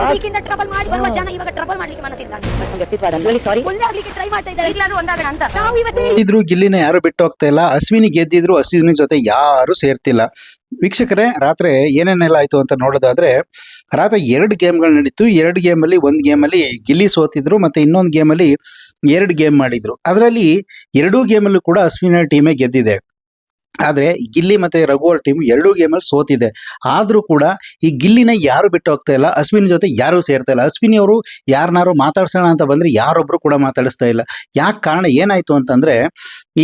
ಪಬ್ಲಿಕ್ಕಿಂದ trouble ಮಾಡಿ ಬರುವ ಜನ ಇವಾಗ ಟ್ರಬಲ್ ಮಾಡ್ಲಿಕ್ಕೆ ಮನಸ್ಸಿಲ್ಲ. ವ್ಯಕ್ತಿತ್ವ ಅದರಲ್ಲಿ ಸಾರಿ ಒಂದೇ ಆಗ್ಲಿಕ್ಕೆ ಟ್ರೈ ಮಾಡ್ತಾ ಇದ್ದಾರೆ. ಇಲ್ಲಾದ್ರೂ ಒಂದಾಗೋಣ ಅಂತ ನಾವು ಇವತ್ತು ಇದ್ರು ಗಿಲ್ಲಿನ ಯಾರು ಬಿಟ್ಟು ಹೋಗ್ತಾ ಇಲ್ಲ. ಅಶ್ವಿನಿ ಗೆದ್ದಿದ್ರು ಅಶ್ವಿನಿ ಜೊತೆ ಯಾರು ಸೇರ್ತಿಲ್ಲ. ವೀಕ್ಷಕರೇ, ರಾತ್ರಿ ಏನೇನೆಲ್ಲ ಆಯ್ತು ಅಂತ ನೋಡೋದಾದ್ರೆ, ರಾತ್ರಿ 2 ಗೇಮ್ಗಳು ನಡೀತು. 2 ಗೇಮಲ್ಲಿ ಒಂದು ಗೇಮಲ್ಲಿ ಗಿಲ್ಲಿ ಸೋತಿದ್ರು, ಮತ್ತೆ ಇನ್ನೊಂದು ಗೇಮಲ್ಲಿ 2 ಗೇಮ್ ಮಾಡಿದ್ರು. ಅದರಲ್ಲಿ 2 ಗೇಮಲ್ಲೂ ಕೂಡ ಅಶ್ವಿನಿ ಟೀಮೇ ಗೆದ್ದಿದೆ. ಆದ್ರೆ ಗಿಲ್ಲಿ ಮತ್ತೆ ರಘು ಅವ್ರ ಟೀಮ್ 2 ಗೇಮಲ್ಲಿ ಸೋತಿದೆ. ಆದ್ರೂ ಕೂಡ ಈ ಗಿಲ್ಲಿನ ಯಾರು ಬಿಟ್ಟು ಹೋಗ್ತಾ ಇಲ್ಲ, ಅಶ್ವಿನಿ ಜೊತೆ ಯಾರು ಸೇರ್ತಾ ಇಲ್ಲ. ಅಶ್ವಿನಿ ಅವರು ಯಾರನ್ನಾರು ಮಾತಾಡ್ಸೋಣ ಅಂತ ಬಂದ್ರೆ ಯಾರೊಬ್ರು ಕೂಡ ಮಾತಾಡಿಸ್ತಾ ಇಲ್ಲ. ಯಾಕೆ ಕಾರಣ ಏನಾಯ್ತು ಅಂತಂದ್ರೆ,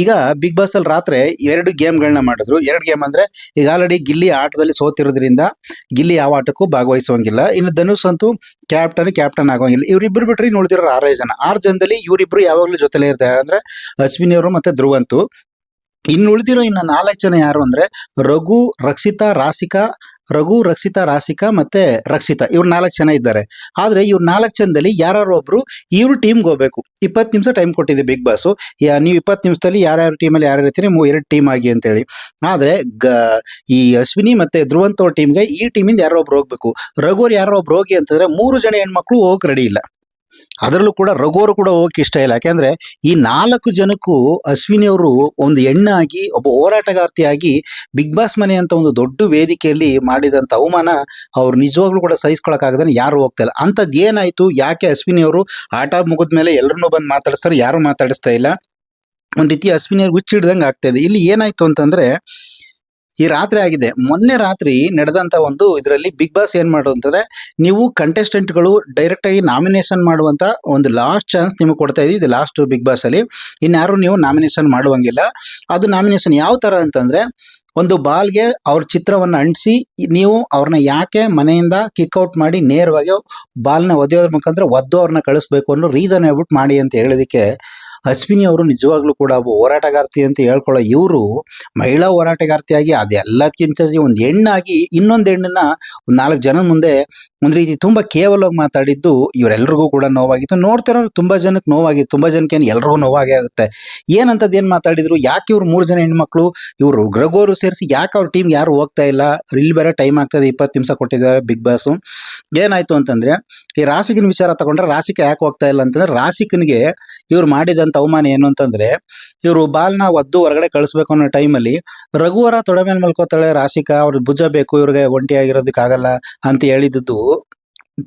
ಈಗ ಬಿಗ್ ಬಾಸ್ ಅಲ್ಲಿ ರಾತ್ರಿ 2 ಗೇಮ್ಗಳನ್ನ ಮಾಡಿದ್ರು. 2 ಗೇಮ್ ಅಂದ್ರೆ ಈಗ ಆಲ್ರೆಡಿ ಗಿಲ್ಲಿ ಆಟದಲ್ಲಿ ಸೋತಿರೋದ್ರಿಂದ ಗಿಲ್ಲಿ ಯಾವ ಆಟಕ್ಕೂ ಭಾಗವಹಿಸೋಂಗಿಲ್ಲ. ಇನ್ನು ಧನುಷ್ ಅಂತೂ ಕ್ಯಾಪ್ಟನ್ ಆಗೋಂಗಿಲ್ಲ. ಇವರಿಬ್ರು ಬಿಟ್ರೆ ಇನ್ನು ಉಳಿದಿರೋ 6 ಜನ. 6 ಜನದಲ್ಲಿ ಇವರಿಬ್ರು ಯಾವಾಗಲೂ ಜೊತೆಲೇ ಇರ್ತಾರೆ, ಅಂದ್ರೆ ಅಶ್ವಿನಿ ಅವರು ಮತ್ತೆ ಧ್ರುವಂತು. ಇನ್ನು ಉಳಿದಿರೋ 4 ಜನ ಯಾರು ಅಂದ್ರೆ ರಘು, ರಕ್ಷಿತಾ, ರಾಶಿಕಾ ಮತ್ತೆ ರಕ್ಷಿತಾ. ಇವ್ರು 4 ಜನ ಇದ್ದಾರೆ. ಆದ್ರೆ ಇವ್ರು 4 ಜನದಲ್ಲಿ ಯಾರು ಒಬ್ರು ಇವ್ರು ಟೀಮ್ಗೆ ಹೋಗ್ಬೇಕು. 20 ನಿಮಿಷ ಟೈಮ್ ಕೊಟ್ಟಿದೆ ಬಿಗ್ ಬಾಸ್. ನೀವು 20 ನಿಮಿಷದಲ್ಲಿ ಯಾರ್ಯಾರು ಟೀಮಲ್ಲಿ ಯಾರು ಇರ್ತೀರಿ, 2 ಟೀಮ್ ಆಗಿ ಅಂತೇಳಿ. ಆದ್ರೆ ಈ ಅಶ್ವಿನಿ ಮತ್ತೆ ಧ್ರುವಂತ್ ಅವ್ರ ಟೀಮ್ಗೆ ಈ ಟೀಮಿಂದ ಯಾರೋ ಒಬ್ರು ಹೋಗ್ಬೇಕು. ರಘುವ್ರು ಯಾರೋ ಒಬ್ರು ಹೋಗಿ ಅಂತಂದ್ರೆ 3 ಜನ ಹೆಣ್ಮಕ್ಳು ಹೋಗಕ್ ರೆಡಿ ಇಲ್ಲ. ಅದರಲ್ಲೂ ಕೂಡ ರಘುವರು ಕೂಡ ಹೋಗಕ್ಕೆ ಇಷ್ಟ ಇಲ್ಲ. ಯಾಕೆಂದ್ರೆ ಈ 4 ಜನಕ್ಕೂ ಅಶ್ವಿನಿ ಅವರು ಒಂದು ಹೆಣ್ಣಾಗಿ, ಒಬ್ಬ ಹೋರಾಟಗಾರ್ತಿಯಾಗಿ ಬಿಗ್ ಬಾಸ್ ಮನೆ ಅಂತ ಒಂದು ದೊಡ್ಡ ವೇದಿಕೆಯಲ್ಲಿ ಮಾಡಿದಂತ ಅವಮಾನ ಅವ್ರು ನಿಜವಾಗ್ಲೂ ಕೂಡ ಸಹಿಸ್ಕೊಳಕ್ಕಾಗದೇ ಯಾರು ಹೋಗ್ತಾ ಇಲ್ಲ. ಅಂಥದ್ದು ಏನಾಯ್ತು, ಯಾಕೆ ಅಶ್ವಿನಿ ಅವರು ಆಟ ಮುಗಿದ್ಮೇಲೆ ಎಲ್ಲರನ್ನೂ ಬಂದು ಮಾತಾಡಿಸ್ತಾರೆ, ಯಾರು ಮಾತಾಡಿಸ್ತಾ ಇಲ್ಲ. ಒಂದ್ ರೀತಿ ಅಶ್ವಿನಿ ಅವ್ರಿಗೆ ಹುಚ್ಚಿಡ್ದಂಗೆ ಆಗ್ತಾ ಇದೆ. ಇಲ್ಲಿ ಏನಾಯ್ತು ಅಂತಂದ್ರೆ, ಈ ರಾತ್ರಿ ಆಗಿದೆ. ಮೊನ್ನೆ ರಾತ್ರಿ ನಡೆದಂತ ಒಂದು ಇದರಲ್ಲಿ ಬಿಗ್ ಬಾಸ್ ಏನ್ ಮಾಡು ಅಂತಂದ್ರೆ, ನೀವು ಕಂಟೆಸ್ಟೆಂಟ್ಗಳು ಡೈರೆಕ್ಟ್ ಆಗಿ ನಾಮಿನೇಷನ್ ಮಾಡುವಂತ ಒಂದು ಲಾಸ್ಟ್ ಚಾನ್ಸ್ ನಿಮಗೆ ಕೊಡ್ತಾ ಇದೀವಿ. ಇದು ಲಾಸ್ಟ್ ಬಿಗ್ ಬಾಸ್ ಅಲ್ಲಿ. ಇನ್ಯಾರು ನೀವು ನಾಮಿನೇಷನ್ ಮಾಡುವಂಗಿಲ್ಲ. ಅದು ನಾಮಿನೇಷನ್ ಯಾವ ತರ ಅಂತಂದ್ರೆ, ಒಂದು ಬಾಲ್ಗೆ ಅವ್ರ ಚಿತ್ರವನ್ನು ಅಂಟಿಸಿ ನೀವು ಅವ್ರನ್ನ ಯಾಕೆ ಮನೆಯಿಂದ ಕಿಕ್ಔಟ್ ಮಾಡಿ ನೇರವಾಗಿ ಬಾಲ್ನ ಒದೆಯೋದ್ರ ಮುಖಾಂತರ ಒದ್ದು ಅವ್ರನ್ನ ಕಳಿಸ್ಬೇಕು ಅನ್ನೋ ರೀಸನ್ ಹೇಳ್ಬಿಟ್ಟು ಮಾಡಿ ಅಂತ ಹೇಳಿದಕ್ಕೆ ಅಶ್ವಿನಿ ಅವರು ನಿಜವಾಗ್ಲೂ ಕೂಡ ಒಬ್ಬ ಹೋರಾಟಗಾರ್ತಿ ಅಂತ ಹೇಳ್ಕೊಳ್ಳೋ ಇವರು ಮಹಿಳಾ ಹೋರಾಟಗಾರ್ತಿಯಾಗಿ ಅದೆಲ್ಲಕ್ಕಿಂತ ಒಂದು ಹೆಣ್ಣಾಗಿ ಇನ್ನೊಂದು ಹೆಣ್ಣನ್ನ 4 ಜನ ಮುಂದೆ ಒಂದು ರೀತಿ ತುಂಬಾ ಕೇವಲವಾಗಿ ಮಾತಾಡಿದ್ದು ಇವರೆಲ್ಲರಿಗೂ ಕೂಡ ನೋವಾಗಿತ್ತು. ನೋಡ್ತಿರೋ ತುಂಬಾ ಜನಕ್ಕೆ ನೋವಾಗಿತ್ತು. ತುಂಬಾ ಜನಕ್ಕೆ ಎಲ್ರಿಗೂ ನೋವಾಗೇ ಆಗುತ್ತೆ. ಏನಂತದ್ದು ಏನ್ ಮಾತಾಡಿದ್ರು, ಯಾಕೆ ಇವ್ರು 3 ಜನ ಹೆಣ್ಮಕ್ಳು ಇವರು ರಘುವರು ಸೇರಿಸಿ ಯಾಕೆ ಅವ್ರ ಟೀಮ್ಗೆ ಯಾರು ಹೋಗ್ತಾ ಇಲ್ಲ, ಇಲ್ಲಿ ಬೇರೆ ಟೈಮ್ ಆಗ್ತದೆ, 20 ನಿಮಿಷ ಕೊಟ್ಟಿದ್ದಾರೆ ಬಿಗ್ ಬಾಸ್. ಏನಾಯ್ತು ಅಂತಂದ್ರೆ, ಈ ರಾಶಿಕನ ವಿಚಾರ ತಗೊಂಡ್ರೆ ರಾಶಿಕ ಯಾಕೆ ಹೋಗ್ತಾ ಇಲ್ಲ ಅಂತಂದ್ರೆ, ರಾಶಿಕನಿಗೆ ಇವ್ರು ಮಾಡಿದಂತ ಅವಮಾನ ಏನು ಅಂತಂದ್ರೆ, ಇವರು ಬಾಲ್ನ ಒದ್ದು ಹೊರಗಡೆ ಕಳಿಸ್ಬೇಕು ಅನ್ನೋ ಟೈಮಲ್ಲಿ ರಘುವರ ತೊಡೆ ಮೇಲೆ ಮಲ್ಕೋತಾಳೆ ರಾಶಿಕಾ, ಅವ್ರ ಭುಜ ಬೇಕು ಇವ್ರಿಗೆ ಒಂಟಿಯಾಗಿರೋದಕ್ಕಾಗಲ್ಲ ಅಂತ ಹೇಳಿದ್ದು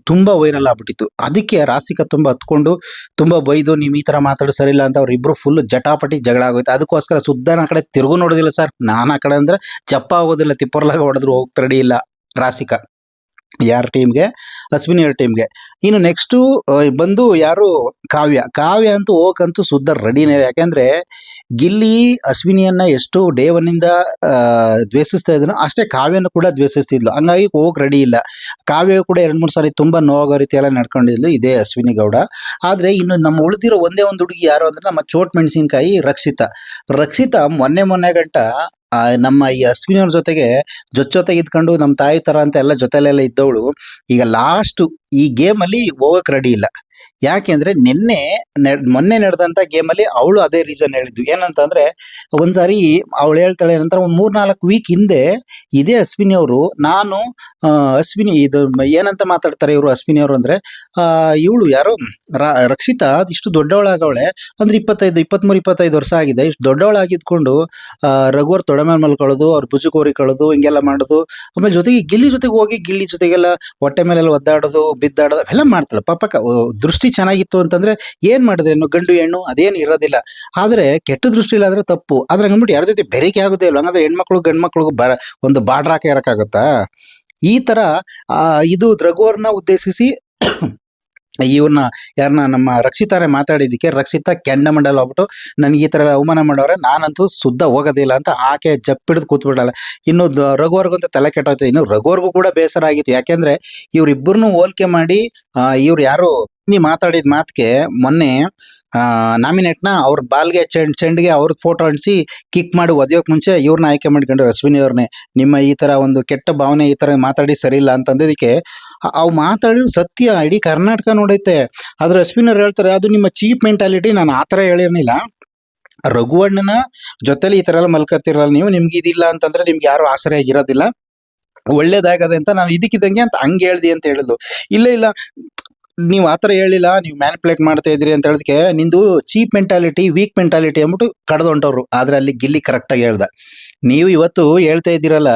ತುಂಬಾ ವೈರಲ್ ಆಗ್ಬಿಟ್ಟಿತ್ತು. ಅದಕ್ಕೆ ರಾಶಿಕಾ ತುಂಬಾ ಹತ್ಕೊಂಡು ತುಂಬಾ ಬೈದು, ನೀವು ಈ ತರ ಮಾತಾಡೋ ಸರಿಯಿಲ್ಲ ಅಂತ ಅವ್ರಿಬ್ರು ಫುಲ್ ಜಟಾಪಟಿ ಜಗಳ ಆಗೋಯ್ತು. ಅದಕ್ಕೋಸ್ಕರ ಸುದ್ದಾನ ಆ ಕಡೆ ತಿರುಗು ನೋಡೋದಿಲ್ಲ ಸರ್. ನಾನು ಆ ಕಡೆ ಅಂದ್ರೆ ಚಪ್ಪ ಆಗೋದಿಲ್ಲ, ತಿಪ್ಪರ್ಲಾಗ ಹೊಡೆದ್ರು ಹೋಗ್ತಾ ರೆಡಿ ಇಲ್ಲ ರಾಶಿಕಾ ಯಾರ ಟೀಮ್ಗೆ, ಅಶ್ವಿನಿ ಅವ್ರ ಟೀಮ್ಗೆ. ಇನ್ನು ನೆಕ್ಸ್ಟು ಬಂದು ಯಾರು, ಕಾವ್ಯ ಅಂತೂ ಹೋಗಂತೂ ಸುದ್ದ ರೆಡಿನೇ. ಯಾಕೆಂದ್ರೆ ಗಿಲ್ಲಿ ಅಶ್ವಿನಿಯನ್ನ ಎಷ್ಟು ಡೇ 1 ಇಂದ ದ್ವೇಷಿಸ್ತಾ ಇದ್ರು, ಅಷ್ಟೇ ಕಾವ್ಯನ ಕೂಡ ದ್ವೇಷಿಸ್ತಿದ್ಲು. ಹಂಗಾಗಿ ಹೋಗಕ್ ರೆಡಿ ಇಲ್ಲ. ಕಾವ್ಯ ಕೂಡ 2-3 ಸಾರಿ ತುಂಬಾ ನೋವಾಗೋ ರೀತಿ ಎಲ್ಲ ನಡ್ಕೊಂಡಿದ್ಲು ಇದೇ ಅಶ್ವಿನಿ ಗೌಡ. ಆದ್ರೆ ಇನ್ನು ನಮ್ಮ ಉಳಿದಿರೋ ಒಂದೇ ಒಂದು ಹುಡುಗಿ ಯಾರು ಅಂದ್ರೆ ನಮ್ಮ ಚೋಟ್ ಮೆಣಸಿನ್ಕಾಯಿ ರಕ್ಷಿತಾ ಮೊನ್ನೆ ಗಂಟ ನಮ್ಮ ಈ ಅಶ್ವಿನಿ ಅವ್ರ ಜೊತೆಗೆ ಇದ್ಕೊಂಡು ನಮ್ಮ ತಾಯಿ ತರ ಅಂತ ಎಲ್ಲ ಜೊತೆಲೆಲ್ಲ ಇದ್ದವಳು ಈಗ ಲಾಸ್ಟ್ ಈ ಗೇಮ್ ಅಲ್ಲಿ ಹೋಗಕ್ ರೆಡಿ ಇಲ್ಲ. ಯಾಕೆಂದ್ರೆ ಮೊನ್ನೆ ನಡೆದಂತ ಗೇಮಲ್ಲಿ ಅವಳು ಅದೇ ರೀಸನ್ ಹೇಳಿದ್ದು. ಏನಂತಂದ್ರೆ, ಒಂದ್ಸಾರಿ ಅವಳು ಹೇಳ್ತಾಳೆ ನಂತರ ಒಂದು 3-4 ವೀಕ್ ಹಿಂದೆ ಇದೇ ಅಶ್ವಿನಿ ಅವರು, ನಾನು ಅಶ್ವಿನಿ ಇದು ಏನಂತ ಮಾತಾಡ್ತಾರೆ ಇವರು ಅಶ್ವಿನಿ ಅವರು ಅಂದ್ರೆ, ಇವಳು ಯಾರೋ ರಕ್ಷಿತಾ ಇಷ್ಟು ದೊಡ್ಡವಳಾಗವಳೆ ಅಂದ್ರೆ 23-25 ವರ್ಷ ಆಗಿದೆ, ಇಷ್ಟು ದೊಡ್ಡವಳಾಗಿದ್ಕೊಂಡು ರಘುವರ್ ತೊಡೆ ಮೇಲೆ ಮಲ್ಕೊಳ್ಳೋದು, ಅವ್ರ ಭುಜ ಕೋರಿಕೊಳ್ಳೋದು, ಹಿಂಗೆಲ್ಲ ಮಾಡೋದು. ಆಮೇಲೆ ಜೊತೆಗೆ ಗಿಲ್ಲಿ ಜೊತೆಗೆಲ್ಲ ಹೊಟ್ಟೆ ಮೇಲೆಲ್ಲ ಒದ್ದಾಡೋದು, ಬಿದ್ದಾಡೋದು ಅವೆಲ್ಲ ಮಾಡ್ತಾಳೆ. ಪಾಪ ದೃಷ್ಟಿ ಚೆನ್ನಾಗಿತ್ತು ಅಂತಂದ್ರೆ ಏನ್ ಮಾಡಿದ್ರೆ ಗಂಡು ಹೆಣ್ಣು ಅದೇನು ಇರೋದಿಲ್ಲ. ಆದ್ರೆ ಕೆಟ್ಟ ದೃಷ್ಟಿ ಇಲ್ಲಾದ್ರೆ ತಪ್ಪು. ಆದ್ರೆ ಹಂಗಂದ್ಬಿಟ್ಟು ಯಾರ ಜೊತೆ ಬೆರಿಕೆ ಆಗೋದೇ ಇಲ್ಲ. ಹಂಗಂದ್ರೆ ಹೆಣ್ಮಕ್ಳು ಗಂಡು ಮಕ್ಳಿಗೂ ಒಂದು ಬಾಡ್ರಾಕ ಇರಕ್ಕಾಗತ್ತಾ? ಈ ತರ ಇದು ರಘುವರ್ನ ಉದ್ದೇಶಿಸಿ ಇವ್ರನ್ನ ಯಾರನ್ನ ನಮ್ಮ ರಕ್ಷಿತಾನೆ ಮಾತಾಡಿದ್ದಕ್ಕೆ ರಕ್ಷಿತಾ ಕೆಂಡಮಂಡಲ ಹೋಗ್ಬಿಟ್ಟು ನನಗೆ ಈ ತರ ಅವಮಾನ ಮಾಡೋರೆ, ನಾನಂತೂ ಸುದ್ದ ಹೋಗೋದಿಲ್ಲ ಅಂತ ಆಕೆ ಜಪ್ಪಿಡಿದು ಕೂತ್ಬಿಡಲ್ಲ. ಇನ್ನು ರಘುವರ್ಗಂತ ತಲೆ ಕೆಟ್ಟೋಯ್ತು. ಇನ್ನು ರಘುವರ್ಗೂ ಕೂಡ ಬೇಸರ ಆಗಿತ್ತು. ಯಾಕೆಂದ್ರೆ ಇವ್ರಿಬ್ಬರನ್ನು ಹೋಲಿಕೆ ಮಾಡಿ ಇವ್ರು ಯಾರು ನೀ ಮಾತಾಡಿದ ಮಾತಿಗೆ ಮೊನ್ನೆ ನಾಮಿನೇಟ್ನ ಅವ್ರ ಬಾಲ್ಗೆ ಚೆಂಡ್ಗೆ ಅವ್ರ ಫೋಟೋ ಅಂಟಿಸಿ ಕಿಕ್ ಮಾಡಿ ಒದೆಯೋಕೆ ಮುಂಚೆ ಇವ್ರನ್ನ ಆಯ್ಕೆ ಮಾಡ್ಕೊಂಡ್ರು ಅಶ್ವಿನಿ ಅವ್ರನ್ನೇ. ನಿಮ್ಮ ಈ ತರ ಒಂದು ಕೆಟ್ಟ ಭಾವನೆ ಈ ತರ ಮಾತಾಡಿ ಸರಿ ಇಲ್ಲ ಅಂತಂದಕ್ಕೆ ಅವು ಮಾತಾಡಿ ಸತ್ಯ ಇಡೀ ಕರ್ನಾಟಕ ನೋಡೈತೆ. ಆದ್ರೆ ಅಶ್ವಿನಿ ಅವ್ರು ಹೇಳ್ತಾರೆ ಅದು ನಿಮ್ಮ ಚೀಪ್ ಮೆಂಟಾಲಿಟಿ, ನಾನು ಆ ಥರ ಹೇಳಿರ್ಲಿಲ್ಲ. ರಘುವಣ್ಣನ ಜೊತೆಲಿ ಈ ತರ ಎಲ್ಲ ಮಲ್ಕತ್ತಿರಲ್ಲ ನೀವು, ನಿಮ್ಗೆ ಇದಿಲ್ಲ ಅಂತಂದ್ರೆ ನಿಮ್ಗೆ ಯಾರು ಆಸರೆ ಆಗಿರೋದಿಲ್ಲ. ಒಳ್ಳೇದಾಗದೆ ಅಂತ ನಾನು ಇದಕ್ಕಿದ್ದಂಗೆ ಅಂತ ಹಂಗೆ ಹೇಳ್ದಿ ಅಂತ ಹೇಳಿದ್ಲು. ಇಲ್ಲ ಇಲ್ಲ ನೀವು ಆ ಥರ ಹೇಳಿಲ್ಲ, ನೀವು ಮ್ಯಾನಿಪುಲೇಟ್ ಮಾಡ್ತಾ ಇದ್ರಿ ಅಂತ ಹೇಳಿದಕ್ಕೆ ನಿಂದು ಚೀಪ್ ಮೆಂಟಾಲಿಟಿ, ವೀಕ್ ಮೆಂಟಾಲಿಟಿ ಅಂದ್ಬಿಟ್ಟು ಕಡ್ದು ಹೊಂಟವ್ರು. ಆದರೆ ಅಲ್ಲಿ ಗಿಲ್ಲಿ ಕರೆಕ್ಟಾಗಿ ಹೇಳ್ದ, ನೀವು ಇವತ್ತು ಹೇಳ್ತಾ ಇದ್ದೀರಲ್ಲ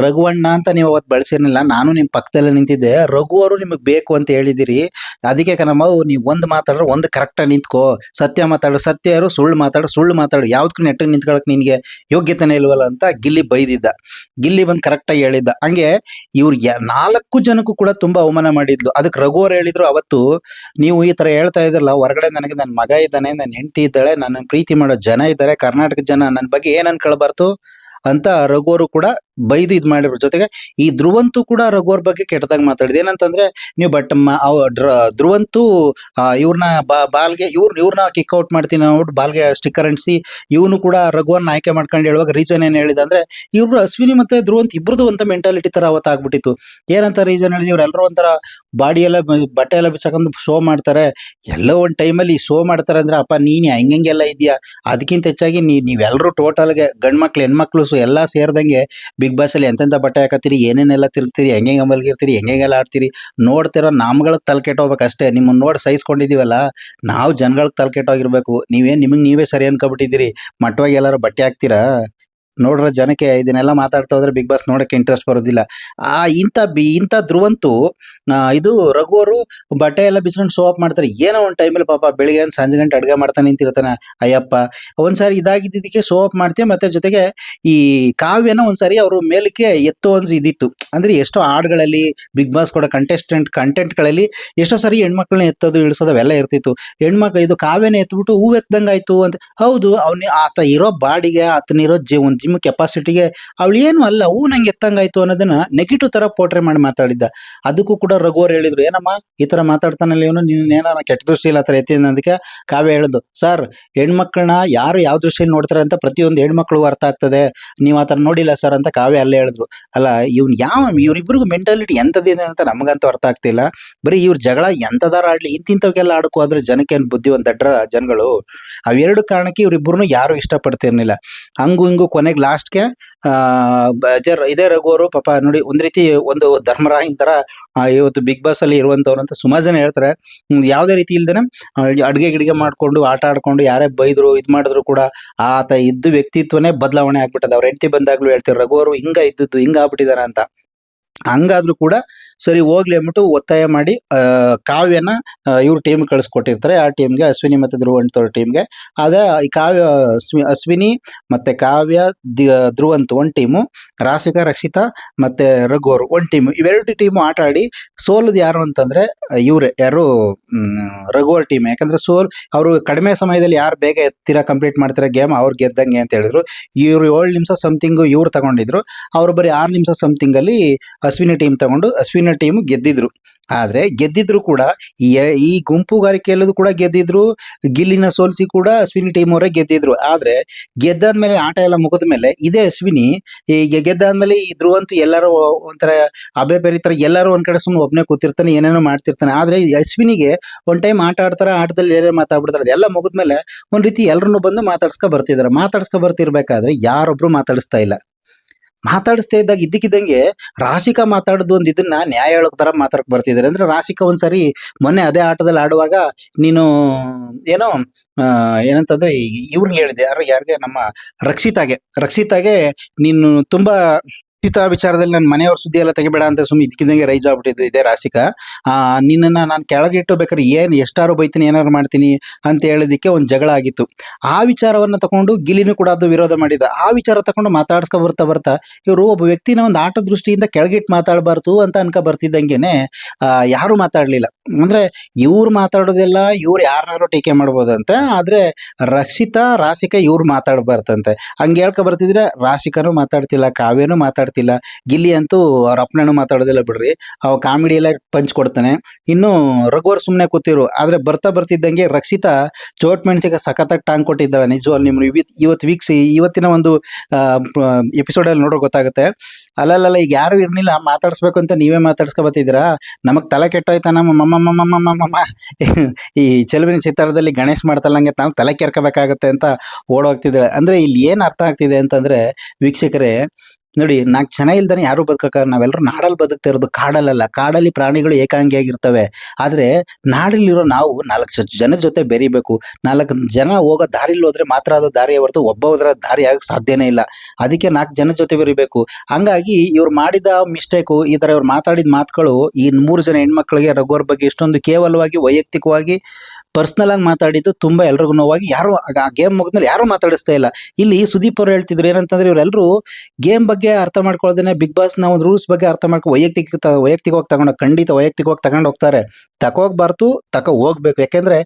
ರಘುವಣ್ಣ ಅಂತ ನೀವು ಅವತ್ತು ಬಳಸಿರ್ಲಿಲ್ಲ, ನಾನು ನಿಮ್ಮ ಪಕ್ಕದಲ್ಲೇ ನಿಂತಿದ್ದೆ, ರಘು ಅವರು ನಿಮಗೆ ಬೇಕು ಅಂತ ಹೇಳಿದಿರಿ, ಅದಕ್ಕೆ ಕಣಮ್ಮ ನೀವು ಒಂದು ಮಾತಾಡ್ರೆ ಒಂದು ಕರೆಕ್ಟಾಗಿ ನಿಂತ್ಕೋ, ಸತ್ಯ ಮಾತಾಡು ಸತ್ಯ ಇರು, ಸುಳ್ಳು ಮಾತಾಡು ಯಾವುದಕ್ಕೂ ನೆಟ್ಟಿಗೆ ನಿಂತ್ಕೊಳಕ್ಕೆ ನಿನಗೆ ಯೋಗ್ಯತೆನೇ ಇಲ್ವಲ್ಲ ಅಂತ ಗಿಲ್ಲಿ ಬೈದಿದ್ದ. ಗಿಲ್ಲಿ ಬಂದು ಕರೆಕ್ಟಾಗಿ ಹೇಳಿದ್ದ. ಹಂಗೆ ಇವ್ರು 4 ಜನಕ್ಕೂ ಕೂಡ ತುಂಬ ಅವಮಾನ ಮಾಡಿದ್ಲು. ಅದಕ್ಕೆ ರಘು ಅವ್ರು ಹೇಳಿದ್ರು ಅವತ್ತು, ನೀವು ಈ ಥರ ಹೇಳ್ತಾ ಇದ್ರಲ್ಲ, ಹೊರಗಡೆ ನನಗೆ ನನ್ನ ಮಗ ಇದ್ದಾನೆ, ನನ್ನ ಹೆಂಡತಿ ಇದ್ದಾಳೆ, ನನ್ನ ಪ್ರೀತಿ ಮಾಡೋ ಜನ ಇದ್ದಾರೆ, ಕರ್ನಾಟಕದ ಜನ ನನ್ನ ಬಗ್ಗೆ ಏನು ಅನ್ಕೊಳ್ಬಾರ್ದು ಅಂತ ರಘು ಅವರು ಕೂಡ ಬೈದು ಇದು ಮಾಡಿರೋ. ಜೊತೆಗೆ ಈ ಧ್ರುವಂತು ಕೂಡ ರಘು ಅವ್ರ ಬಗ್ಗೆ ಕೆಟ್ಟದಾಗಿ ಮಾತಾಡಿದೆ. ಏನಂತಂದ್ರೆ ನೀವು ಧ್ರುವಂತು ಇವ್ರನ್ನ ಬಾಲ್ಗೆ ಇವ್ರನ್ನ ಕಿಕ್ಔಟ್ ಮಾಡ್ತೀನಿ ಅಂದ್ಬಿಟ್ಟು ಬಾಲ್ಗೆ ಸ್ಟಿಕ್ಕರ್ ಅಂಟಿಸಿ ಇವನು ಕೂಡ ರಘುವನ್ನ ಆಯ್ಕೆ ಮಾಡ್ಕೊಂಡು ಹೇಳುವಾಗ ರೀಸನ್ ಏನು ಹೇಳಿದ ಅಂದ್ರೆ, ಇವ್ರು ಅಶ್ವಿನಿ ಮತ್ತೆ ಧ್ರುವಂತ್ ಇಬ್ರದ್ದು ಒಂಥ ಮೆಂಟಾಲಿಟಿ ತರ ಅವತ್ತು ಆಗ್ಬಿಟ್ಟಿತ್ತು. ಏನಂತ ರೀಸನ್ ಹೇಳಿದ್, ಇವ್ರೆಲ್ಲರೂ ಒಂಥರ ಬಾಡಿ ಎಲ್ಲ ಬಟ್ಟೆ ಎಲ್ಲ ಬಿಚ್ಚಾಕೊಂಡು ಶೋ ಮಾಡ್ತಾರೆ, ಎಲ್ಲೋ ಒಂದು ಟೈಮಲ್ಲಿ ಶೋ ಮಾಡ್ತಾರೆ ಅಂದ್ರೆ, ಅಪ್ಪ ನೀನು ಹೆಂಗೆಲ್ಲ ಇದೆಯಾ, ಅದಕ್ಕಿಂತ ಹೆಚ್ಚಾಗಿ ನೀವೆಲ್ಲರೂ ಟೋಟಲ್ಗೆ ಗಂಡ್ಮಕ್ಳು ಹೆಣ್ಮಕ್ಳು ಎಲ್ಲ ಸೇರ್ದಂಗೆ ಬಿಗ್ ಬಾಸ್ ಅಲ್ಲಿ ಎಂತೆಂಥ ಬಟ್ಟೆ ಹಾಕತ್ತೀರಿ, ಏನೇನೆಲ್ಲ ತಿರುಗ್ತೀರಿ, ಹೆಂಗೆ ಮಲಗಿರ್ತೀರಿ, ಹೆಂಗೆಲ್ಲ ಆಡ್ತೀರಿ, ನೋಡ್ತಿರೋ ನಮ್ಗಳಿಗೆ ತಲೆ ಕೆಟ್ಟೋಗ್ಬೇಕು ಅಷ್ಟೇ. ನಿಮ್ಮನ್ನ ನೋಡಿ ಸಹಿಸ್ಕೊಂಡಿದೀವಲ್ಲ, ನಾವು ಜನಗಳಿಗೆ ತಲೆ ಕೆಟ್ಟೋಗಿರ್ಬೇಕು. ನಿಮಗೆ ನೀವೇ ಸರಿ ಅನ್ಕೊಬಿಟ್ಟಿದ್ದೀರಿ, ಮಟ್ಟವಾಗಿ ಎಲ್ಲರೂ ಬಟ್ಟೆ ಹಾಕ್ತೀರಾ? ನೋಡ್ರ ಜನಕ್ಕೆ ಇದನ್ನೆಲ್ಲ ಮಾತಾಡ್ತಾ ಹೋದ್ರೆ ಬಿಗ್ ಬಾಸ್ ನೋಡಕ್ಕೆ ಇಂಟ್ರೆಸ್ಟ್ ಬರೋದಿಲ್ಲ. ಇಂಥ ಧ್ರುವಂತು ಇದು ರಘು ಅವರು ಬಟ್ಟೆ ಎಲ್ಲ ಬಿಚ್ಕೊಂಡು ಶೋ ಅಪ್ ಮಾಡ್ತಾರೆ. ಏನೋ ಒಂದು ಟೈಮಲ್ಲಿ ಪಾಪ ಬೆಳಿಗ್ಗೆ ಸಂಜೆ ಗಂಟೆ ಅಡುಗೆ ಮಾಡ್ತಾ ನಿಂತಿರ್ತಾನೆ ಅಯ್ಯಪ್ಪ. ಒಂದ್ಸಾರಿ ಇದಾಗಿದ್ದಕ್ಕೆ ಶೋ ಅಪ್ ಮಾಡ್ತೀವಿ. ಮತ್ತೆ ಜೊತೆಗೆ ಈ ಕಾವ್ಯನ ಒಂದ್ಸಾರಿ ಅವರು ಮೇಲಕ್ಕೆ ಎತ್ತೋ ಒಂದು ಇದಿತ್ತು. ಅಂದ್ರೆ ಎಷ್ಟೋ ಹಾಡುಗಳಲ್ಲಿ ಬಿಗ್ ಬಾಸ್ ಕೊಡೋ ಕಂಟೆಂಟ್ಗಳಲ್ಲಿ ಎಷ್ಟೋ ಸಾರಿ ಹೆಣ್ಮಕ್ಳನ್ನ ಎತ್ತೋದು ಇಳಿಸೋದು ಅವೆಲ್ಲ ಇರ್ತಿತ್ತು. ಇದು ಕಾವ್ಯನ ಎತ್ಬಿಟ್ಟು ಹೂವು ಎತ್ತದಂಗಾಯ್ತು ಅಂತ. ಹೌದು, ಆತ ಇರೋ ಬಾಡಿಗೆ, ಆತನಿರೋ ಒಂದು ಜಿಮ್ ಕೆಪಾಸಿಟಿಗೆ ಅವಳು ಏನು ಅಲ್ಲ, ನಂಗೆ ಎತ್ತಂಗಾಯ್ತು ಅನ್ನೋದನ್ನ ನೆಗೆಟಿವ್ ತರ ಪೋಟ್ರೆ ಮಾಡಿ ಮಾತಾಡಿದ್ದ. ಅದಕ್ಕೂ ಕೂಡ ರಘು ಅವ್ರು ಹೇಳಿದ್ರು, ಏನಮ್ಮ ಈ ತರ ಮಾತಾಡ್ತಾನಲ್ಲ ಇವನು, ನೀನೇನ ಕೆಟ್ಟ ದೃಷ್ಟಿಯಲ್ಲಿ ಆ ಥರ ಎತ್ತಿದ. ಅದಕ್ಕೆ ಕಾವ್ಯ ಹೇಳಿದ್ದು, ಸರ್ ಹೆಣ್ಮಕ್ಳನ್ನ ಯಾರು ಯಾವ ದೃಷ್ಟಿಯಲ್ಲಿ ನೋಡ್ತಾರೆ ಅಂತ ಪ್ರತಿಯೊಂದು ಹೆಣ್ಮಕ್ಳು ಅರ್ಥ ಆಗ್ತದೆ, ನೀವು ಆ ಥರ ನೋಡಿಲ್ಲ ಸರ್ ಅಂತ ಕಾವ್ಯ ಅಲ್ಲೇ ಹೇಳಿದ್ರು. ಅಲ್ಲ ಇವ್ರಿಬ್ರಿಗೂ ಮೆಂಟಾಲಿಟಿ ಎಂಥದ್ದಿದೆ ಅಂತ ನಮಗಂತೂ ಅರ್ಥ ಆಗ್ತಿಲ್ಲ. ಬರೀ ಇವ್ರ ಜಗಳ ಎಂಥದಾರ ಆಡ್ಲಿ, ಇಂತಿಂಥವ್ಗೆಲ್ಲ ಆಡ್ಕೋ ಆದ್ರೆ ಜನಕ್ಕೆ ಏನು ಬುದ್ಧಿವಂತ ದಡ್ರ ಜನಗಳು. ಅವೆರಡು ಕಾರಣಕ್ಕೆ ಇವ್ರಿಬ್ರು ಯಾರು ಇಷ್ಟಪಡ್ತಿರ್ಲಿಲ್ಲ. ಹಂಗು ಹಿಂಗು ಕೊನೆಗೆ ಲಾಸ್ಟ್ಗೆ ಇದೇ ರಘು ಅವರು ಪಾಪ ನೋಡಿ ಒಂದ್ ರೀತಿ ಒಂದು ಧರ್ಮರಾಯನ್ ತರ ಇವತ್ತು ಬಿಗ್ ಬಾಸ್ ಅಲ್ಲಿ ಇರುವಂತವ್ರು ಅಂತ ಸುಮಾರು ಜನ ಹೇಳ್ತಾರೆ. ಯಾವುದೇ ರೀತಿ ಇಲ್ದೇನೆ ಅಡ್ಗೆ ಗಿಡಿಗೆ ಮಾಡ್ಕೊಂಡು ಆಟ ಆಡ್ಕೊಂಡು ಯಾರೇ ಬೈದ್ರು ಇದ್ ಮಾಡಿದ್ರು ಕೂಡ ಆತ ಇದ್ದು ವ್ಯಕ್ತಿತ್ವನೇ ಬದಲಾವಣೆ ಆಗ್ಬಿಟ್ಟದ. ಅವ್ರ ಹೆಂಡತಿ ಬಂದಾಗ್ಲೂ ಹೇಳ್ತಾರೆ, ರಘು ಅವರು ಹಿಂಗ ಇದ್ದದ್ದು ಹಿಂಗ ಆಗ್ಬಿಟ್ಟಿದಾರ ಅಂತ. ಹಂಗಾದ್ರೂ ಕೂಡ ಸರಿ ಹೋಗ್ಲಿ ಅಂದ್ಬಿಟ್ಟು ಒತ್ತಾಯ ಮಾಡಿ ಕಾವ್ಯನ ಇವ್ರ ಟೀಮ್ ಕಳಿಸ್ಕೊಟ್ಟಿರ್ತಾರೆ. ಆ ಟೀಮ್ಗೆ ಅಶ್ವಿನಿ ಮತ್ತೆ ಧ್ರುವಂತ್ ಅವ್ರ ಟೀಮ್ಗೆ. ಅದೇ ಈ ಕಾವ್ಯ ಅಶ್ವಿನಿ ಮತ್ತೆ ಕಾವ್ಯ ಧ್ರುವಂತ್ ಒಂದ್ ಟೀಮು, ರಾಶಿಕಾ ರಕ್ಷಿತಾ ಮತ್ತೆ ರಘು ಅವರು ಒಂದ್ ಟೀಮು. ಇವೆರಡು ಟೀಮು ಆಟ ಆಡಿ ಸೋಲದ್ ಯಾರು ಅಂತಂದ್ರೆ ಇವ್ರೆ, ಯಾರು ರಘು ಅವ್ರ ಟೀಮ್. ಯಾಕಂದ್ರೆ ಅವರು ಕಡಿಮೆ ಸಮಯದಲ್ಲಿ ಯಾರು ಬೇಗ ಎತ್ತೀರಾ ಕಂಪ್ಲೀಟ್ ಮಾಡ್ತಾರೆ ಗೇಮ್ ಅವ್ರು ಗೆದ್ದಂಗೆ ಅಂತ ಹೇಳಿದ್ರು. ಇವ್ರು 7 ನಿಮಿಷ ಸಮಥಿಂಗ್ ಇವ್ರು ತಗೊಂಡಿದ್ರು, ಅವ್ರು ಬರೀ 6 ನಿಮಿಷ ಸಮಥಿಂಗ್ ಅಲ್ಲಿ ಅಶ್ವಿನಿ ಟೀಮ್ ತಗೊಂಡು ಅಶ್ವಿನಿ ಟೀಮ್ ಗೆದ್ದಿದ್ರು. ಆದ್ರೆ ಗೆದ್ದಿದ್ರು ಕೂಡ ಈ ಗುಂಪುಗಾರಿಕೆ ಎಲ್ಲದು ಕೂಡ ಗೆದ್ದಿದ್ರು, ಗಿಲ್ಲಿನ ಸೋಲ್ಸಿ ಕೂಡ ಅಶ್ವಿನಿ ಟೀಮ್ ಅವರೇ ಗೆದ್ದಿದ್ರು. ಆದ್ರೆ ಗೆದ್ದಾದ್ಮೇಲೆ ಆಟ ಎಲ್ಲ ಮುಗಿದ ಮೇಲೆ ಇದೇ ಅಶ್ವಿನಿ ಈಗ ಗೆದ್ದಾದ್ಮೇಲೆ ಈ ಧ್ರುವಂತು ಎಲ್ಲರೂ ಒಂಥರ ಅಬೆ ಬೆರಿತಾರೆ, ಎಲ್ಲರೂ ಒಂದ್ ಕಡೆ ಸುಮ್ಮನೆ ಒಬ್ನೇ ಕೂತಿರ್ತಾನೆ, ಏನೇನೋ ಮಾಡ್ತಿರ್ತಾನೆ. ಆದ್ರೆ ಈ ಅಶ್ವಿನಿಗೆ ಒಂದ್ ಟೈಮ್ ಆಟ ಆಡ್ತಾರೆ, ಆಟದಲ್ಲಿ ಏನೇ ಮಾತಾಡ್ಬಿಡ್ತಾರೆ, ಅದೆಲ್ಲ ಮುಗಿದ್ಮೇಲೆ ಒಂದ್ ರೀತಿ ಎಲ್ಲರನ್ನು ಬಂದು ಮಾತಾಡ್ಸ್ಕೊ ಬರ್ತಿರ್ಬೇಕಾದ್ರೆ ಯಾರೊಬ್ರು ಮಾತಾಡಿಸ್ತಾ ಇದ್ದಾಗ ಇದ್ದಕ್ಕಿದ್ದಂಗೆ ರಾಶಿಕಾ ಮಾತಾಡೋದು ಒಂದು ಇದನ್ನ ನ್ಯಾಯ ಹೇಳೋಕ್ ತರ ಮಾತಾಡಕ್ ಬರ್ತಿದ್ದಾರೆ. ಅಂದ್ರೆ ರಾಶಿಕಾ ಒಂದ್ಸರಿ ಮೊನ್ನೆ ಅದೇ ಆಟದಲ್ಲಿ ಆಡುವಾಗ ನೀನು ಏನೋ ಏನಂತಂದ್ರೆ ಇವ್ರಿಗೆ ಹೇಳಿದೆ, ಯಾರಿಗೆ ನಮ್ಮ ರಕ್ಷಿತಾಗೆ ನೀನು ತುಂಬಾ ವಿಚಾರದಲ್ಲಿ ನನ್ನ ಮನೆಯವ್ರ ಸುದ್ದಿ ಎಲ್ಲ ತೆಗಿಬೇಡ ಅಂತ ಸುಮ್ಮನೆ ಇದಕ್ಕಿದ್ದಂಗೆ ರೈಜ್ ಆಗ್ಬಿಟ್ಟಿದ್ದು ಇದೇ ರಾಶಿಕಾ. ನಿನ್ನನ್ನ ನಾನು ಕೆಳಗಿಟ್ಟು ಬೇಕಾದ್ರೆ ಎಷ್ಟಾರು ಬೈತೀನಿ ಏನಾರು ಮಾಡ್ತೀನಿ ಅಂತ ಹೇಳಿದಕ್ಕೆ ಒಂದು ಜಗಳ ಆಗಿತ್ತು. ಆ ವಿಚಾರವನ್ನ ತಗೊಂಡು ಗಿಲಿನೂ ಕೂಡ ಅದು ವಿರೋಧ ಮಾಡಿದ. ಆ ವಿಚಾರ ತಗೊಂಡು ಮಾತಾಡ್ಸ್ಕೊ ಬರ್ತಾ ಇವರು ಒಬ್ಬ ವ್ಯಕ್ತಿನ ಒಂದು ಆಟ ದೃಷ್ಟಿಯಿಂದ ಕೆಳಗಿಟ್ಟು ಮಾತಾಡಬಾರ್ದು ಅಂತ ಅನ್ಕೊ ಬರ್ತಿದ್ದಂಗೆನೆ ಯಾರು ಮಾತಾಡ್ಲಿಲ್ಲ. ಅಂದ್ರೆ ಇವ್ರು ಮಾತಾಡೋದೆಲ್ಲ ಇವ್ರು ಯಾರನ್ನಾರು ಟೀಕೆ ಮಾಡ್ಬೋದಂತೆ, ಆದ್ರೆ ರಾಶಿಕಾ ಇವ್ರು ಮಾತಾಡಬಾರ್ದಂತೆ. ಹಂಗೆ ಹೇಳ್ಕೊ ಬರ್ತಿದ್ರೆ ರಾಶಿಕಾನು ಮಾತಾಡ್ತಿಲ್ಲ, ಕಾವ್ಯನೂ ಮಾತಾಡ್ತಿಲ್ಲ, ಗಿಲ್ಲಿ ಅಂತೂ ಅವ್ರ ಅಪ್ಪನೂ ಮಾತಾಡೋದಿಲ್ಲ ಬಿಡ್ರಿ, ಅವ ಕಾಮಿಡಿ ಎಲ್ಲ ಪಂಚ್ ಕೊಡ್ತಾನೆ. ಇನ್ನು ರಘುವರ್ ಸುಮ್ಮನೆ ಕೂತಿರು. ಆದ್ರೆ ಬರ್ತಿದ್ದಂಗೆ ರಕ್ಷಿತಾ ಚೋಟ್ ಮೆಣಸಿಗೆ ಸಖತ್ತಾಗಿ ಟಾಂಗ್ ಕೊಟ್ಟಿದ್ದಾಳೆ. ನಿಜವಾಗ್ಲೂ ನಿಮ್ಗೆ ಇವತ್ತು ವೀಕ್ಷಿ ಇವತ್ತಿನ ಒಂದು ಎಪಿಸೋಡ್ ಅಲ್ಲಿ ನೋಡೋ ಗೊತ್ತಾಗುತ್ತೆ. ಅಲ್ಲಲ್ಲ ಈಗ ಯಾರು ಇರ್ಲಿಲ್ಲ ಮಾತಾಡ್ಸ್ಬೇಕು ಅಂತ ನೀವೇ ಮಾತಾಡ್ಸ್ಕೊ ಬರ್ತಿದ್ದೀರಾ, ನಮಗ್ ತಲೆ ಕೆಟ್ಟೋಯ್ತಾ ನಮ್ಮ ಈ ಚೆಲುವಿನ ಚಿತ್ರದಲ್ಲಿ ಗಣೇಶ್ ಮಾಡ್ತಲ್ಲಂಗೆ ನಾವು ತಲೆ ಕೆರ್ಕೋಬೇಕಾಗತ್ತೆ ಅಂತ ಓಡೋಗ್ತಿದ್ದಾಳೆ. ಅಂದ್ರೆ ಇಲ್ಲಿ ಏನ್ ಅರ್ಥ ಆಗ್ತಿದೆ ಅಂತಂದ್ರೆ ವೀಕ್ಷಕರೇ, ನೋಡಿ 4 ಜನ ಇಲ್ದಾನೆ ಯಾರು ಬದುಕಕ್ಕ ನಾವೆಲ್ಲರೂ ನಾಡಲ್ಲಿ ಬದುಕ್ತಾ ಇರೋದು ಕಾಡಲ್ಲ. ಕಾಡಲ್ಲಿ ಪ್ರಾಣಿಗಳು ಏಕಾಂಗಿಯಾಗಿರ್ತವೆ. ಆದ್ರೆ ನಾಡಲ್ಲಿರೋ ನಾವು 4 ಜನ ಜೊತೆ ಬೆರಿಬೇಕು. 4 ಜನ ಹೋಗೋ ದಾರಿಲಿ ಹೋದ್ರೆ ಮಾತ್ರ ಅದು ದಾರಿಯೇ ಹೊರತು ಒಬ್ಬ ಹೋದ್ರೆ ದಾರಿ ಆಗಕ್ಕೆ ಸಾಧ್ಯನೇ ಇಲ್ಲ. ಅದಕ್ಕೆ 4 ಜನ ಜೊತೆ ಬೆರಿಬೇಕು. ಹಂಗಾಗಿ ಇವ್ರು ಮಾಡಿದ ಮಿಸ್ಟೇಕು, ಈ ತರ ಇವ್ರು ಮಾತಾಡಿದ ಮಾತುಗಳು ಈ 3 ಜನ ಹೆಣ್ಮಕ್ಳಿಗೆ ರಘುವರ್ ಬಗ್ಗೆ ಇಷ್ಟೊಂದು ಕೇವಲವಾಗಿ ವೈಯಕ್ತಿಕವಾಗಿ ಪರ್ಸನಲ್ ಆಗಿ ಮಾತಾಡಿದ್ದು ತುಂಬಾ ಎಲ್ರಿಗೂ ನೋವಾಗಿ. ಯಾರು ಆ ಗೇಮ್ ಮುಗಿದ್ಮೇಲೆ ಯಾರು ಮಾತಾಡಿಸ್ತಾ ಇಲ್ಲ. ಇಲ್ಲಿ ಸುದೀಪ್ ಅವರು ಹೇಳ್ತಿದ್ರು ಏನಂತಂದ್ರೆ ಇವರೆಲ್ಲರೂ ಗೇಮ್ ಬಗ್ಗೆ ಅರ್ಥ ಮಾಡ್ಕೊಳ್ಳೋದೇನೆ ಬಿಗ್ ಬಾಸ್ ನ ಒಂದು ರೂಲ್ಸ್ ಬಗ್ಗೆ ಅರ್ಥ ಮಾಡ್ಕೊ ವೈಯಕ್ತಿಕವಾಗಿ ತಗೊಂಡು ಖಂಡಿತ ವೈಯಕ್ತಿಕವಾಗಿ ತಗೊಂಡು ಹೋಗ್ತಾರೆ. ಹೋಗ್ಬಾರ್ದು ಹೋಗ್ಬೇಕು. ಯಾಕೆಂದ್ರೆ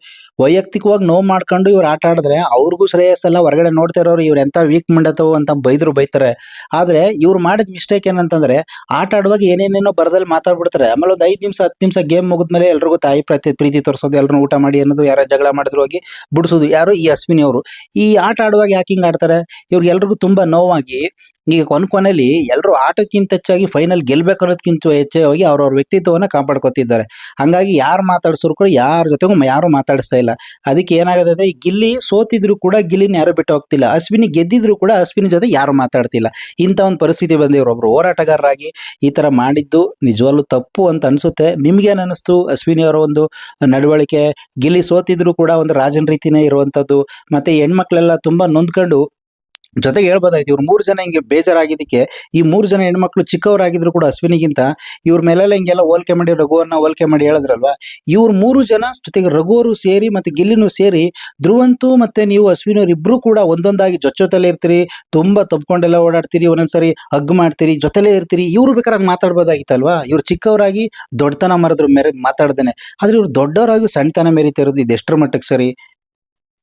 ವೈಯಕ್ತಿಕವಾಗಿ ನೋವು ಮಾಡ್ಕೊಂಡು ಇವ್ರು ಆಟ ಆಡಿದ್ರೆ ಅವ್ರಿಗೂ ಶ್ರೇಯಸ್ಸಲ್ಲ. ಹೊರಗಡೆ ನೋಡ್ತಾ ಇರೋರು ಇವ್ರು ಎಂತ ವೀಕ್ ಮಂಡತವು ಅಂತ ಬೈತಾರೆ. ಆದ್ರೆ ಇವ್ರು ಮಾಡಿದ ಮಿಸ್ಟೇಕ್ ಏನಂತಂದ್ರೆ ಆಟ ಆಡುವಾಗ ಏನೇನೇನೋ ಬರದಲ್ಲಿ ಮಾತಾಡ್ಬಿಡ್ತಾರೆ. ಆಮೇಲೆ ಒಂದು 5 ನಿಮಿಷ 10 ನಿಮಿಷ ಗೇಮ್ ಮುಗಿದ್ಮೇಲೆ ಎಲ್ರಿಗೂ ತಾಯಿ ಪ್ರೀತಿ ತೋರಿಸೋದು, ಎಲ್ರು ಊಟ ಮಾಡಿ ಅನ್ನೋದು, ಯಾರ ಜಗಳ ಮಾಡಿದ್ರು ಹೋಗಿ ಬಿಡಿಸೋದು. ಯಾರು ಈ ಅಶ್ವಿನಿ ಅವರು ಈ ಆಟ ಆಡುವಾಗ ಯಾಕೆ ಹಿಂಗ್ ಆಡ್ತಾರೆ? ಇವ್ರಿಗೆಲ್ರಿಗೂ ತುಂಬಾ ನೋವಾಗಿ ಈಗ ಕೊನೆಯಲ್ಲಿ ಎಲ್ಲರೂ ಆಟಕ್ಕಿಂತ ಹೆಚ್ಚಾಗಿ ಫೈನಲ್ ಗೆಲ್ಬೇಕು ಅನ್ನೋದಕ್ಕಿಂತ ಹೆಚ್ಚಾಗಿ ಅವ್ರವ್ರ ವ್ಯಕ್ತಿತ್ವವನ್ನ ಕಾಪಾಡ್ಕೊತಿದ್ದಾರೆ. ಹಂಗಾಗಿ ಯಾರು ಮಾತಾಡ್ಸೋರು ಕೂಡ ಯಾರ ಜೊತೆಗೂ ಯಾರು ಮಾತಾಡಿಸ್ತಾ ಇಲ್ಲ. ಅದಕ್ಕೆ ಏನಾಗುತ್ತೆ ಅಂದ್ರೆ ಈ ಗಿಲ್ಲಿ ಸೋತಿದ್ರು ಕೂಡ ಗಿಲ್ಲಿನ ಯಾರು ಬಿಟ್ಟು ಹೋಗ್ತಿಲ್ಲ. ಅಶ್ವಿನಿ ಗೆದ್ದಿದ್ರು ಕೂಡ ಅಶ್ವಿನಿ ಜೊತೆ ಯಾರು ಮಾತಾಡ್ತಿಲ್ಲ. ಇಂಥ ಒಂದು ಪರಿಸ್ಥಿತಿ ಬಂದಿವ್ರು. ಒಬ್ರು ಹೋರಾಟಗಾರರಾಗಿ ಈ ತರ ಮಾಡಿದ್ದು ನಿಜವಾಗ್ಲೂ ತಪ್ಪು ಅಂತ ಅನ್ಸುತ್ತೆ. ನಿಮ್ಗೇನ್ ಅನಿಸ್ತು ಅಶ್ವಿನಿ ಅವರ ಒಂದು ನಡವಳಿಕೆ? ಗಿಲ್ಲಿ ಸೋತಿದ್ರು ಕೂಡ ಒಂದು ರಾಜನ್ ರೀತಿನೇ ಇರುವಂತದ್ದು. ಮತ್ತೆ ಹೆಣ್ಮಕ್ಳೆಲ್ಲ ತುಂಬಾ ನೊಂದ್ಕೊಂಡು ಜೊತೆಗೆ ಹೇಳ್ಬೋದಾಯ್ತು. ಇವ್ರು 3 ಜನ ಹಿಂಗೆ ಬೇಜಾರಾಗಿದ್ದಕ್ಕೆ ಈ 3 ಜನ ಹೆಣ್ಮಕ್ಳು ಚಿಕ್ಕವರಾಗಿದ್ರು ಕೂಡ ಅಶ್ವಿನಿಗಿಂತ ಇವ್ರ ಮೇಲೆಲ್ಲ ಹಿಂಗೆಲ್ಲ ಹೋಲಿಕೆ ಮಾಡಿ ರಘುವನ್ನ ಹೋಲಿಕೆ ಮಾಡಿ ಹೇಳಿದ್ರಲ್ವಾ. ಇವ್ರು 3 ಜನ ಜೊತೆಗೆ ರಘುವರು ಸೇರಿ ಮತ್ತೆ ಗಿಲ್ಲಿನೂ ಸೇರಿ ಧ್ರುವಂತು ಮತ್ತೆ ನೀವು ಅಶ್ವಿನಿ ಅವ್ರು ಇಬ್ರು ಕೂಡ ಒಂದೊಂದಾಗಿ ಜೊತೆಲೇ ಇರ್ತೀರಿ. ತುಂಬಾ ತಪ್ಕೊಂಡೆಲ್ಲ ಓಡಾಡ್ತೀರಿ, ಒಂದೊಂದ್ಸರಿ ಹಗ್ ಮಾಡ್ತೀರಿ, ಜೊತೆಲೇ ಇರ್ತೀರಿ. ಇವ್ರು ಬೇಕಾದ್ರೆ ಮಾತಾಡ್ಬೋದಾಗಿತ್ತಲ್ವಾ. ಇವ್ರು ಚಿಕ್ಕವರಾಗಿ ದೊಡ್ಡತನ ಮರೆದ್ರು ಮಾತಾಡ್ದೇನೆ. ಆದ್ರೆ ಇವ್ರು ದೊಡ್ಡವರಾಗಿ ಸಣ್ಣತನ ಮೆರಿತಾ ಇರೋದು ಇದು ಎಷ್ಟರ ಮಟ್ಟಕ್ಕೆ ಸರಿ?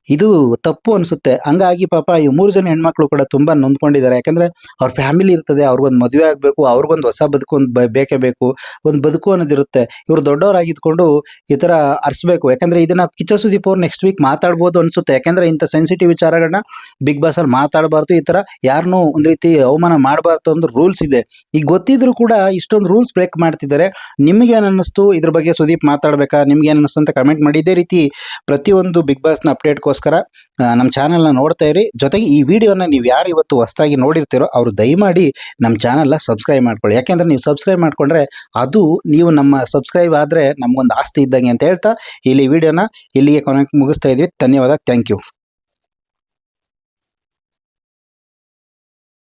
ಇದು ತಪ್ಪು ಅನ್ಸುತ್ತೆ. ಹಂಗಾಗಿ ಪಾಪ ಈ 3 ಜನ ಹೆಣ್ಮಕ್ಳು ಕೂಡ ತುಂಬಾ ನೊಂದ್ಕೊಂಡಿದ್ದಾರೆ. ಯಾಕಂದ್ರೆ ಅವ್ರ ಫ್ಯಾಮಿಲಿ ಇರ್ತದೆ, ಅವ್ರಿಗೊಂದು ಮದುವೆ ಆಗ್ಬೇಕು, ಅವ್ರಿಗೊಂದು ಹೊಸ ಬದುಕು ಬೇಕೇ ಬೇಕು, ಒಂದು ಬದುಕು ಅನ್ನೋದಿರುತ್ತೆ. ಇವ್ರು ದೊಡ್ಡವರಾಗಿದ್ಕೊಂಡು ಈ ತರ ಅರ್ಸ್ಬೇಕು. ಯಾಕಂದ್ರೆ ಇದನ್ನ ಕಿಚ್ಚ ಸುದೀಪ್ ಅವ್ರು ನೆಕ್ಸ್ಟ್ ವೀಕ್ ಮಾತಾಡ್ಬೋದು ಅನ್ಸುತ್ತೆ. ಯಾಕಂದ್ರೆ ಇಂಥ ಸೆನ್ಸಿಟಿವ್ ವಿಚಾರಗಳನ್ನ ಬಿಗ್ ಬಾಸ್ ಅಲ್ಲಿ ಮಾತಾಡಬಾರ್ದು, ಈ ತರ ಯಾರನ್ನೂ ಒಂದ್ ರೀತಿ ಅವಮಾನ ಮಾಡಬಾರ್ದು ಒಂದು ರೂಲ್ಸ್ ಇದೆ. ಈಗ ಗೊತ್ತಿದ್ರು ಕೂಡ ಇಷ್ಟೊಂದು ರೂಲ್ಸ್ ಬ್ರೇಕ್ ಮಾಡ್ತಿದ್ದಾರೆ. ನಿಮ್ಗೆ ಏನ್ ಅನ್ನಿಸ್ತು ಇದ್ರ ಬಗ್ಗೆ? ಸುದೀಪ್ ಮಾತಾಡ್ಬೇಕಾ? ನಿಮ್ಗೆ ಏನ್ ಅನ್ನಿಸ್ತು ಅಂತ ಕಮೆಂಟ್ ಮಾಡಿ. ಇದೇ ರೀತಿ ಪ್ರತಿಯೊಂದು ಬಿಗ್ ಬಾಸ್ ನ ಅಪ್ಡೇಟ್ ನಮ್ಮ ಚಾನೆಲ್ನ ನೋಡ್ತಾ ಇರಿ. ಜೊತೆಗೆ ಈ ವಿಡಿಯೋನ ನೀವು ಯಾರು ಇವತ್ತು ಹೊಸದಾಗಿ ನೋಡಿರ್ತೀರೋ ಅವರು ದಯಮಾಡಿ ನಮ್ಮ ಚಾನೆಲ್ನ ಸಬ್ಸ್ಕ್ರೈಬ್ ಮಾಡ್ಕೊಳ್ಳಿ. ಯಾಕೆಂದ್ರೆ ನೀವು ಸಬ್ಸ್ಕ್ರೈಬ್ ಮಾಡ್ಕೊಂಡ್ರೆ ಅದು ನೀವು ನಮ್ಮ ಸಬ್ಸ್ಕ್ರೈಬ್ ಆದರೆ ನಮಗೊಂದು ಆಸ್ತಿ ಇದ್ದಂಗೆ ಅಂತ ಹೇಳ್ತಾ ಇಲ್ಲಿ ವಿಡಿಯೋನ ಇಲ್ಲಿಗೆ ಮುಗಿಸ್ತಾ ಇದ್ವಿ. ಧನ್ಯವಾದ. Thank you.